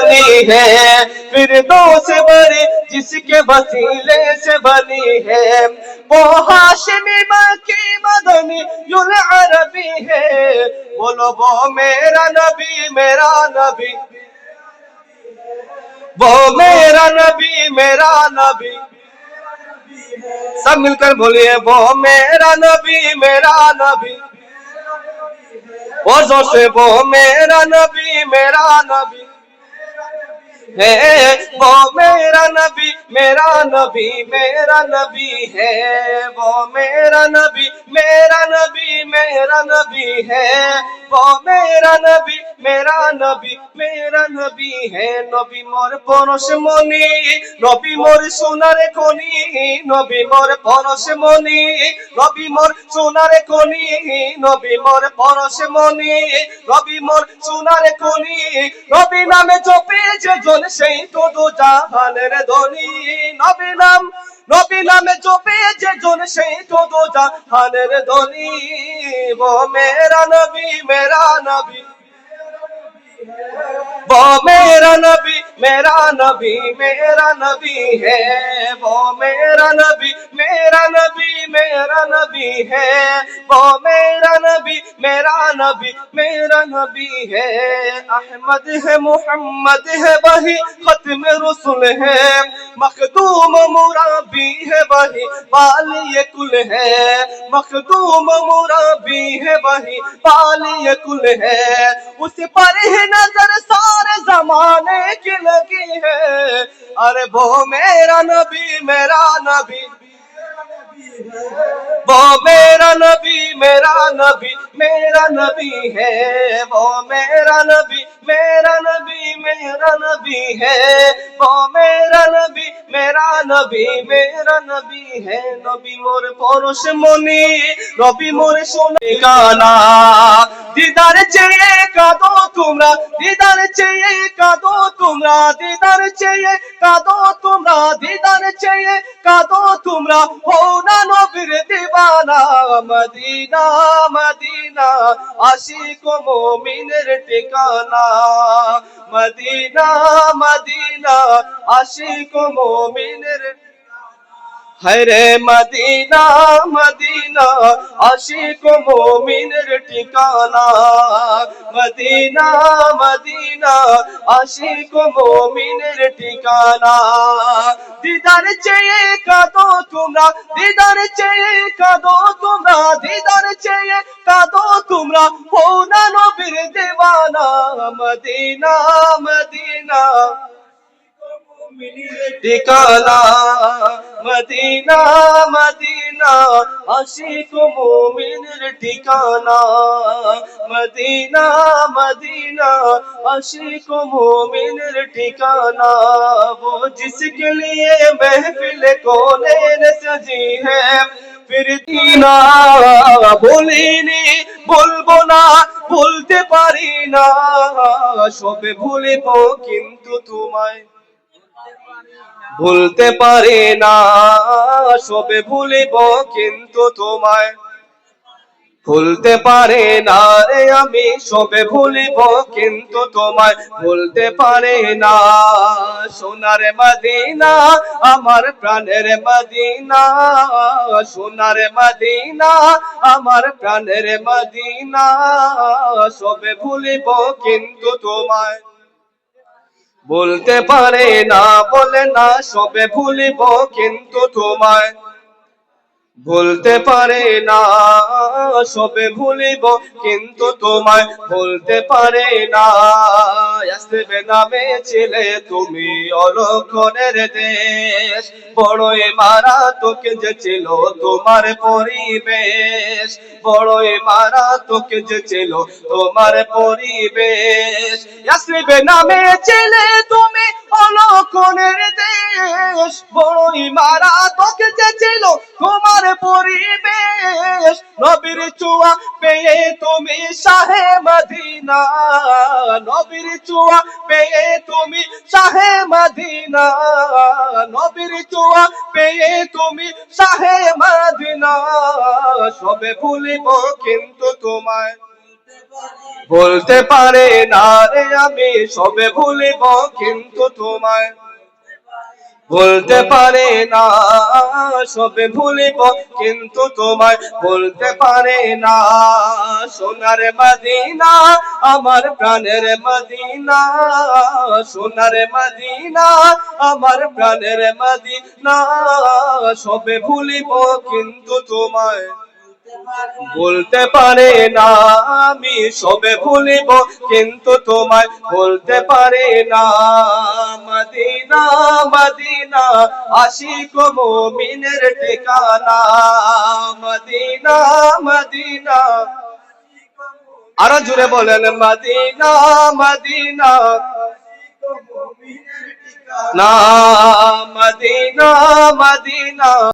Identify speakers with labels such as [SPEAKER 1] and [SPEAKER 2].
[SPEAKER 1] बनी है, फिरदौस बरी जिसके वसीले से बनी है, वो हाशिमी मक्की मदनी युल अरबी है। बोलो वो मेरा नबी, मेरा नबी, वो मेरा नबी, मेरा नबी। सब मिलकर बोलिए वो मेरा नबी, मेरा नबी। और जोर से वो मेरा नबी, मेरा नबी है, वो मेरा नबी, मेरा नबी, मेरा नबी है, वो मेरा नबी, मेरा नबी, मेरा नबी है, वो मेरा नबी, मेरा नबी, मेरा नबी है। नबी मोर পরশ মনি, নবী মোর সোনার খনি, নবী মোর পরশ মনি, নবী মোর সোনার খনি, নবী মোর পরশ মনি, নবী মোর সোনার খনি। নবী নামে জপে যে জন সেই তো দু জাহানের ধনী, নবী নাম, নবী নামে জপে যে জন সেই তো দু জাহানের ধনী। वो मेरा नबी, मेरा नबी, वो मेरा नबी, मेरा नबी, मेरा नबी है, वो मेरा नबी, मेरा नबी, मेरा नबी है, वो मेरा नबी, मेरा नबी, मेरा नबी है। अहमद है, मोहम्मद है, वही खत्म रसूल है, मखदूम मुराबी है, वही वाली कुल है, मखदूम मुराबी है, वही वाली कुल है। उस पर है नजर सारे जमाने की लगी है। अरे वो मेरा नबी, मेरा नबी, वो मेरा नबी, मेरा नबी, मेरा नबी है, वो मेरा नबी, मेरा नबी, मेरा नबी है, वो मेरा नबी, मेरा नबी, मेरा नबी है। नबी मोर পরশ মনি, নবী মোর সোনার কানা, দিদার চেয়ে কাঁদো তোমরা, দিদার চেয়ে কাঁদো তোমরা, দিদার চেয়ে কাঁদো তোমরা, দিদার চেয়ে কাঁদো তোমরা। হো না নবীর দিওয়ানা, মদিনা মদিনা আশিক ও মুমিনের ঠিকানা, মদিনা মদিনা আশিক ও মুমিনের। হরে মদিনা মদিনা আশিক ও মুমিনের ঠিকানা, মদিনা মদিনা আশিক ও মুমিনের ঠিকানা। দিদার চেয়ে কাঁদো তোমরা, দিদার চেয়ে কাঁদো তোমরা, দিদার চেয়ে কাঁদো তোমরা। হো না নবীর দিওয়ানা, মদিনা মদিনা ঠিকানা, মদিনা মদিনা আশিক ও মুমিনের ঠিকানা, মদিনা মদিনা আশিক ও মুমিনের ঠিকানা। वो जिसके लिए महफिल कौनैन सजी है, फिर दीना भूलिनी भूलबो ना, ভুলতে পারি না, সবে ভুলিব কিন্তু তোমায় ভুলতে পারি না, সবে ভুলিব কিন্তু তোমায় ভুলতে পারি না রে আমি, সবে ভুলিব কিন্তু তোমায় ভুলতে পারি না। সোনার মদিনা আমার প্রাণের মদিনা, সোনার মদিনা আমার প্রাণের মদিনা, সবে ভুলিব কিন্তু তোমায় বলতে পারে না, বলে না সবে ভুলিব কিন্তু তোমায় ভুলতে পারে না, সবে ভুলিব কিন্তু তোমায় ভুলতে পারে না। আসবে নামে ছিলে তুমি অলক্ষণের দেশ, বড়ই মারাত্মক যে ছিল তোমার পরিবেশ, বড়ই মারাত্মক যে ছিল তোমার পরিবেশ। আসবে নামে ছিলে তুমি অলক্ষণের দেশ, বড়ই মারাত্মক যে ছিল তোমার পরিবেশ। নবীর ছোঁয়া পেয়ে তুমি শাহে মদিনা, নবীর ছোঁয়া পেয়ে তুমি শাহে মদিনা, নবীর ছোঁয়া পেয়ে তুমি শাহে মদিনা, সবে ভুলিব কিন্তু তোমায় বলতে পারে না রে আমি সবে ভুলিব কিন্তু তোমায় বলতে পারে না সবে ভুলিব কিন্তু তোমায় বলতে পারে না সোনার মদিনা আমার প্রাণের মদিনা সোনার মদিনা আমার প্রাণের মদিনা সবে ভুলিব কিন্তু তোমায় বলতে পারে না আমি সবে ভুলিব কিন্তু তোমায় বলতে পারে না মদিনা মদিনা আশিক মুমিনের ঠিকানা মদিনা মদিনা আরো জোরে বলেন মদিনা মদিনা না মদিনা মদিনা